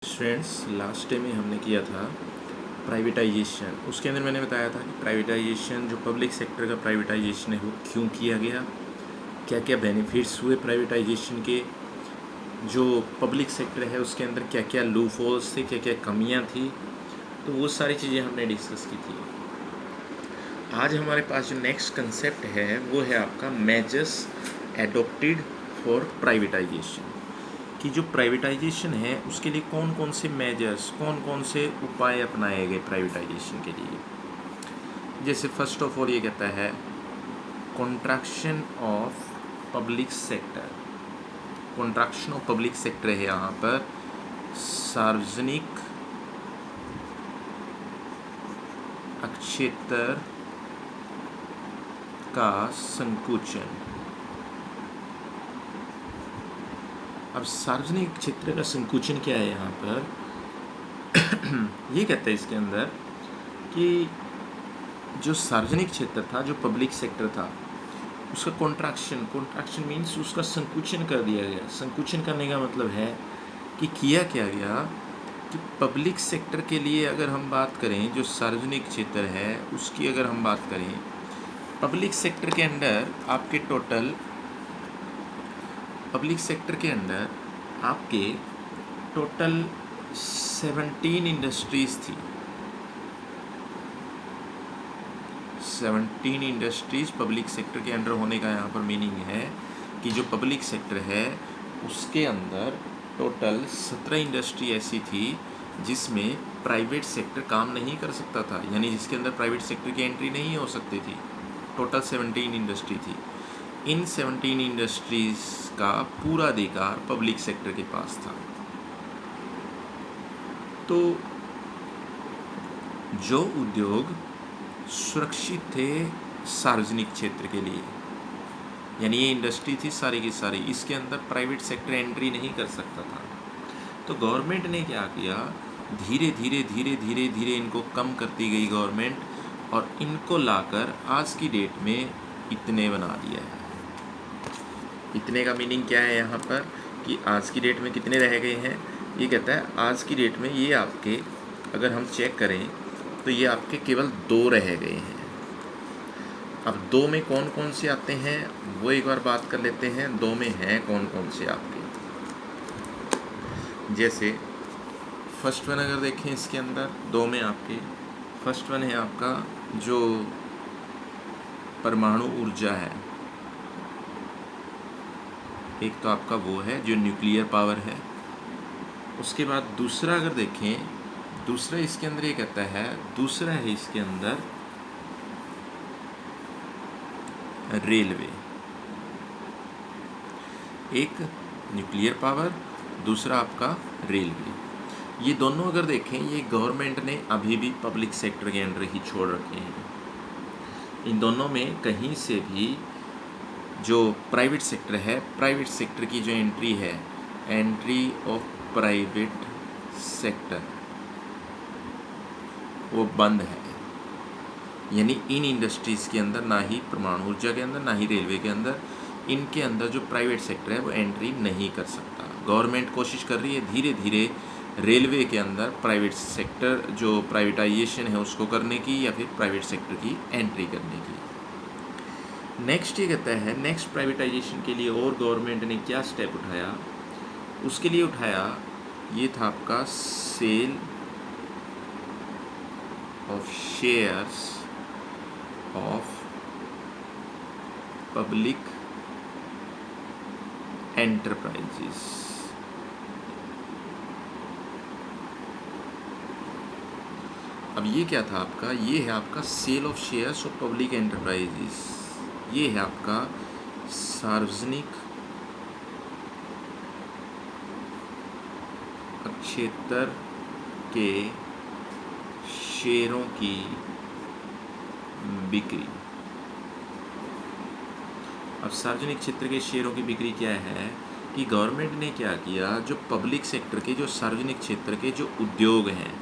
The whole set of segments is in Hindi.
फ्रेंड्स, लास्ट टाइम में हमने किया था प्राइवेटाइजेशन। उसके अंदर मैंने बताया था कि प्राइवेटाइजेशन जो पब्लिक सेक्टर का प्राइवेटाइजेशन है वो क्यों किया गया, क्या क्या बेनिफिट्स हुए प्राइवेटाइजेशन के, जो पब्लिक सेक्टर है उसके अंदर क्या क्या लूपहोल्स थे, क्या क्या कमियां थी। तो वो सारी चीज़ें हमने डिस्कस की थी। आज हमारे पास जो नेक्स्ट कंसेप्ट है वो है आपका मेजर्स एडॉप्टेड फॉर प्राइवेटाइजेशन, कि जो प्राइवेटाइजेशन है उसके लिए कौन कौन से मेजर्स, कौन कौन से उपाय अपनाए गए प्राइवेटाइजेशन के लिए। जैसे फर्स्ट ऑफ ऑल ये कहता है contraction of public sector. Contraction of public sector है यहाँ पर सार्वजनिक क्षेत्र का संकुचन। अब सार्वजनिक क्षेत्र का संकुचन क्या है यहाँ पर ये कहता है इसके अंदर कि जो सार्वजनिक क्षेत्र था, जो पब्लिक सेक्टर था, उसका कॉन्ट्रैक्शन मीन्स उसका संकुचन कर दिया गया। संकुचन करने का मतलब है कि किया क्या गया कि पब्लिक सेक्टर के लिए अगर हम बात करें, जो सार्वजनिक क्षेत्र है उसकी अगर हम बात करें, पब्लिक सेक्टर के अंदर आपके टोटल 17 इंडस्ट्रीज़ थी। 17 इंडस्ट्रीज़ पब्लिक सेक्टर के अंडर होने का यहाँ पर मीनिंग है कि जो पब्लिक सेक्टर है उसके अंदर टोटल 17 इंडस्ट्री ऐसी थी जिसमें प्राइवेट सेक्टर काम नहीं कर सकता था, यानी जिसके अंदर प्राइवेट सेक्टर की एंट्री नहीं हो सकती थी। टोटल 17 इंडस्ट्री थी। इन 17 इंडस्ट्रीज़ का पूरा अधिकार पब्लिक सेक्टर के पास था। तो जो उद्योग सुरक्षित थे सार्वजनिक क्षेत्र के लिए, यानी ये इंडस्ट्री थी सारी की सारी, इसके अंदर प्राइवेट सेक्टर एंट्री नहीं कर सकता था। तो गवर्नमेंट ने क्या किया, धीरे धीरे इनको कम करती गई गवर्नमेंट, और इनको लाकर आज की डेट में इतने बना दिया है। इतने का मीनिंग क्या है यहाँ पर कि आज की डेट में कितने रह गए हैं। ये कहता है आज की डेट में ये आपके, अगर हम चेक करें तो ये आपके केवल 2 रह गए हैं। अब 2 में कौन कौन से आते हैं वो एक बार बात कर लेते हैं। 2 में हैं कौन कौन से आपके, जैसे फर्स्ट वन अगर देखें इसके अंदर 2 में आपके फर्स्ट वन है आपका जो परमाणु ऊर्जा है। एक तो आपका वो है जो न्यूक्लियर पावर है। उसके बाद दूसरा अगर देखें, दूसरा इसके अंदर ये कहता है, दूसरा है इसके अंदर रेलवे। एक न्यूक्लियर पावर, दूसरा आपका रेलवे। ये दोनों अगर देखें ये गवर्नमेंट ने अभी भी पब्लिक सेक्टर के अंडर ही छोड़ रखे हैं। इन दोनों में कहीं से भी जो प्राइवेट सेक्टर है, प्राइवेट सेक्टर की जो एंट्री है, एंट्री ऑफ प्राइवेट सेक्टर, वो बंद है। यानी इन इंडस्ट्रीज़ के अंदर, ना ही परमाणु ऊर्जा के अंदर, ना ही रेलवे के अंदर, इनके अंदर जो प्राइवेट सेक्टर है वो एंट्री नहीं कर सकता। गवर्नमेंट कोशिश कर रही है धीरे धीरे रेलवे के अंदर प्राइवेट सेक्टर जो प्राइवेटाइजेशन है उसको करने की, या फिर प्राइवेट सेक्टर की एंट्री करने की। नेक्स्ट ये कहता है नेक्स्ट प्राइवेटाइजेशन के लिए और गवर्नमेंट ने क्या स्टेप उठाया, उसके लिए उठाया ये था आपका sale of shares of public enterprises. अब ये क्या था आपका, ये है आपका sale of shares of public enterprises. ये है आपका सार्वजनिक क्षेत्र के शेयरों की बिक्री। अब सार्वजनिक क्षेत्र के शेयरों की बिक्री क्या है कि गवर्नमेंट ने क्या किया, जो पब्लिक सेक्टर के, जो सार्वजनिक क्षेत्र के जो उद्योग हैं,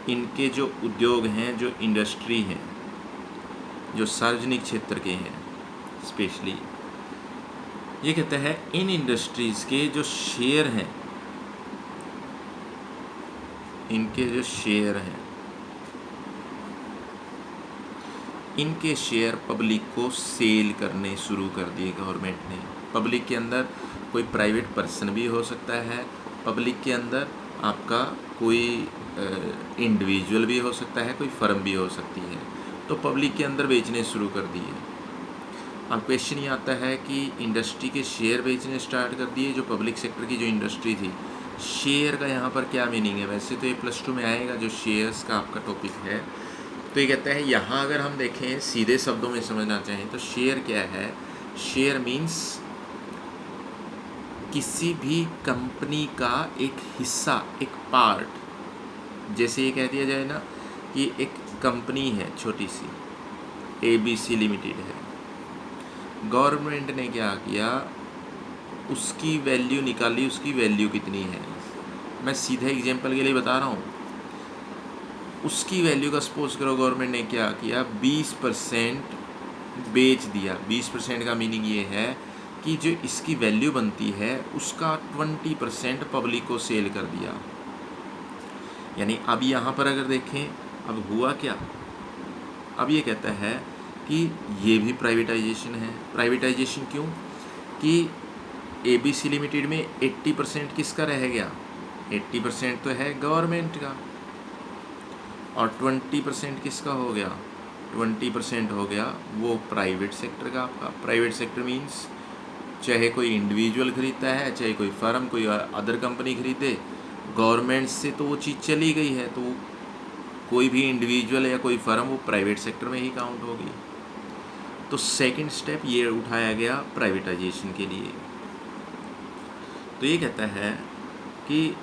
इनके जो उद्योग हैं, जो इंडस्ट्री हैं, जो सार्वजनिक क्षेत्र के हैं स्पेशली, ये कहता है इन इंडस्ट्रीज़ के जो शेयर हैं इनके जो शेयर हैं, इनके शेयर पब्लिक को सेल करने शुरू कर दिए गवर्नमेंट ने। पब्लिक के अंदर कोई प्राइवेट पर्सन भी हो सकता है, पब्लिक के अंदर आपका कोई इंडिविजुअल भी हो सकता है, कोई फर्म भी हो सकती है। तो पब्लिक के अंदर बेचने शुरू कर दिए। अब क्वेश्चन ये आता है कि इंडस्ट्री के शेयर बेचने स्टार्ट कर दिए, जो पब्लिक सेक्टर की जो इंडस्ट्री थी। शेयर का यहाँ पर क्या मीनिंग है? वैसे तो ये +2 में आएगा, जो शेयर्स का आपका टॉपिक है। तो ये कहता है यहाँ अगर हम देखें सीधे शब्दों में समझना चाहें तो शेयर क्या है? शेयर मीन्स किसी भी कंपनी का एक हिस्सा, एक पार्ट। जैसे ये कह दिया जाए ना कि एक कंपनी है छोटी सी, ABC लिमिटेड है। गवर्नमेंट ने क्या किया, उसकी वैल्यू निकाली, उसकी वैल्यू कितनी है। मैं सीधे एग्जांपल के लिए बता रहा हूँ। उसकी वैल्यू का सपोज करो गवर्नमेंट ने क्या किया, 20% बेच दिया। 20% का मीनिंग ये है कि जो इसकी वैल्यू बनती है उसका 20% पब्लिक को सेल कर दिया। यानी अब यहाँ पर अगर देखें, अब हुआ क्या, अब ये कहता है कि ये भी प्राइवेटाइजेशन है। प्राइवेटाइजेशन क्यों? कि ABC लिमिटेड में 80% किसका रह गया? 80% तो है गवर्नमेंट का, और 20% किसका हो गया? 20% हो गया वो प्राइवेट सेक्टर का। आपका प्राइवेट सेक्टर मीन्स चाहे कोई इंडिविजुअल खरीदता है, चाहे कोई फर्म, कोई अदर कंपनी खरीदे, गवर्नमेंट से तो वो चीज़ चली गई है, तो कोई भी इंडिविजुअल या कोई फर्म वो प्राइवेट सेक्टर में ही काउंट होगी। तो सेकंड स्टेप ये उठाया गया प्राइवेटाइजेशन के लिए। तो ये कहता है कि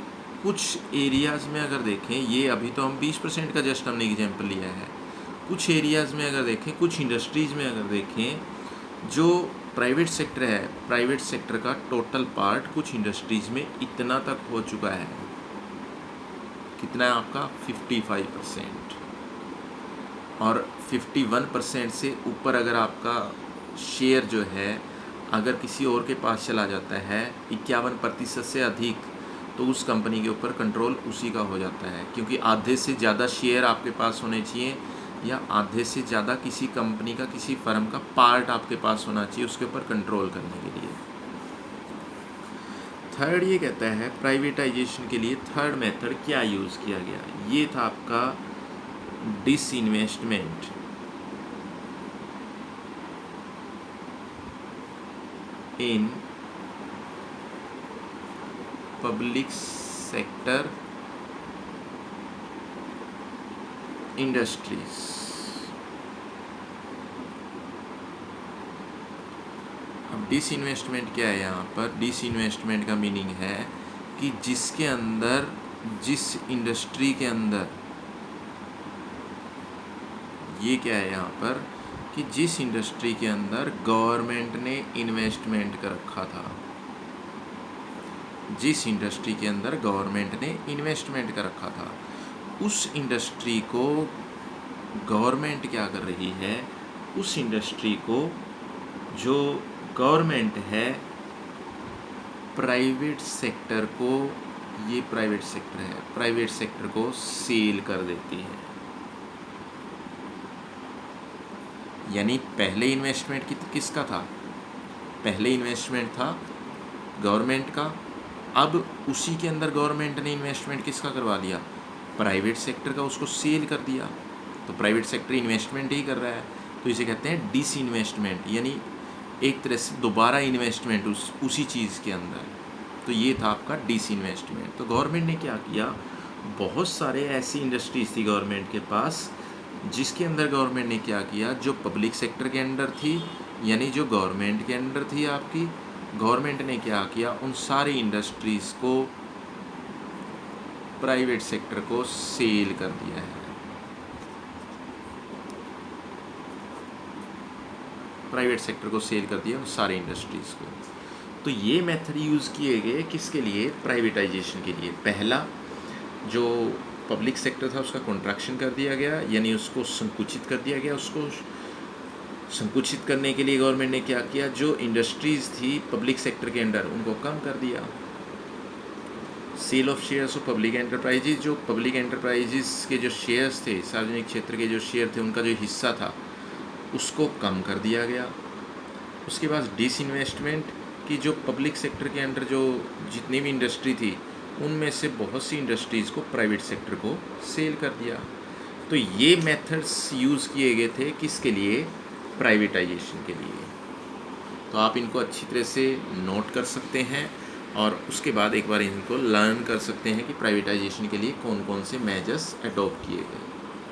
कुछ एरियाज़ में अगर देखें, ये अभी तो हम 20% का जस्ट हमने एग्जाम्पल लिया है। कुछ एरियाज़ में अगर देखें, कुछ इंडस्ट्रीज़ में अगर देखें, जो प्राइवेट सेक्टर है, प्राइवेट सेक्टर का टोटल पार्ट कुछ इंडस्ट्रीज़ में इतना तक हो चुका है। कितना है आपका? 55%। और 51% से ऊपर अगर आपका शेयर जो है अगर किसी और के पास चला जाता है, 51% से अधिक, तो उस कंपनी के ऊपर कंट्रोल उसी का हो जाता है। क्योंकि आधे से ज़्यादा शेयर आपके पास होने चाहिए, या आधे से ज़्यादा किसी कंपनी का, किसी फर्म का पार्ट आपके पास होना चाहिए उसके ऊपर कंट्रोल करने के लिए। थर्ड ये कहता है प्राइवेटाइजेशन के लिए थर्ड मेथड क्या यूज़ किया गया, ये था आपका disinvestment. In public sector industries. अब डिसइन्वेस्टमेंट क्या है? यहाँ पर डिसइन्वेस्टमेंट का मीनिंग है कि जिसके अंदर, जिस इंडस्ट्री के अंदर, ये क्या है यहाँ पर कि जिस इंडस्ट्री के अंदर गवर्नमेंट ने इन्वेस्टमेंट कर रखा था, जिस इंडस्ट्री के अंदर गवर्नमेंट ने इन्वेस्टमेंट कर रखा था, उस इंडस्ट्री को गवर्नमेंट क्या कर रही है, उस इंडस्ट्री को जो गवर्नमेंट है प्राइवेट सेक्टर को, ये प्राइवेट सेक्टर है, प्राइवेट सेक्टर को सेल कर देती है। यानी पहले इन्वेस्टमेंट किसका था? पहले इन्वेस्टमेंट था गवर्नमेंट का। अब उसी के अंदर गवर्नमेंट ने इन्वेस्टमेंट किसका करवा दिया? प्राइवेट सेक्टर का, उसको सेल कर दिया। तो प्राइवेट सेक्टर इन्वेस्टमेंट ही कर रहा है, तो इसे कहते हैं डिसइन्वेस्टमेंट, यानी एक तरह से दोबारा इन्वेस्टमेंट उसी चीज़ के अंदर। तो ये था आपका डिसइन्वेस्टमेंट। तो गवर्नमेंट ने क्या किया, बहुत सारे ऐसी इंडस्ट्रीज थी गवर्नमेंट के पास जिसके अंदर गवर्नमेंट ने क्या किया, जो पब्लिक सेक्टर के अंडर थी, यानी जो गवर्नमेंट के अंडर थी आपकी, गवर्नमेंट ने क्या किया, उन सारी इंडस्ट्रीज़ को प्राइवेट सेक्टर को सेल कर दिया है। प्राइवेट सेक्टर को सेल कर दिया उन सारे इंडस्ट्रीज़ को। तो ये मेथड यूज़ किए गए किसके लिए? प्राइवेटाइजेशन के लिए। पहला जो पब्लिक सेक्टर था उसका कॉन्ट्रैक्शन कर दिया गया, यानी उसको संकुचित कर दिया गया। उसको संकुचित करने के लिए गवर्नमेंट ने क्या किया, जो इंडस्ट्रीज़ थी पब्लिक सेक्टर के अंडर उनको कम कर दिया। Sale of shares of public enterprises, जो पब्लिक एंटरप्राइजेज के जो शेयर्स थे, सार्वजनिक क्षेत्र के जो शेयर थे, उनका जो हिस्सा था उसको कम कर दिया गया। उसके बाद डिसइन्वेस्टमेंट, कि जो पब्लिक सेक्टर के अंडर जो जितनी भी इंडस्ट्री थी उनमें से बहुत सी इंडस्ट्रीज़ को प्राइवेट सेक्टर को सेल कर दिया। तो ये मेथड्स यूज़ किए गए थे किसके लिए? प्राइवेटाइजेशन के लिए। तो आप इनको अच्छी तरह से नोट कर सकते हैं और उसके बाद एक बार इनको लर्न कर सकते हैं कि प्राइवेटाइजेशन के लिए कौन कौन से मेजर्स अडॉप्ट किए गए।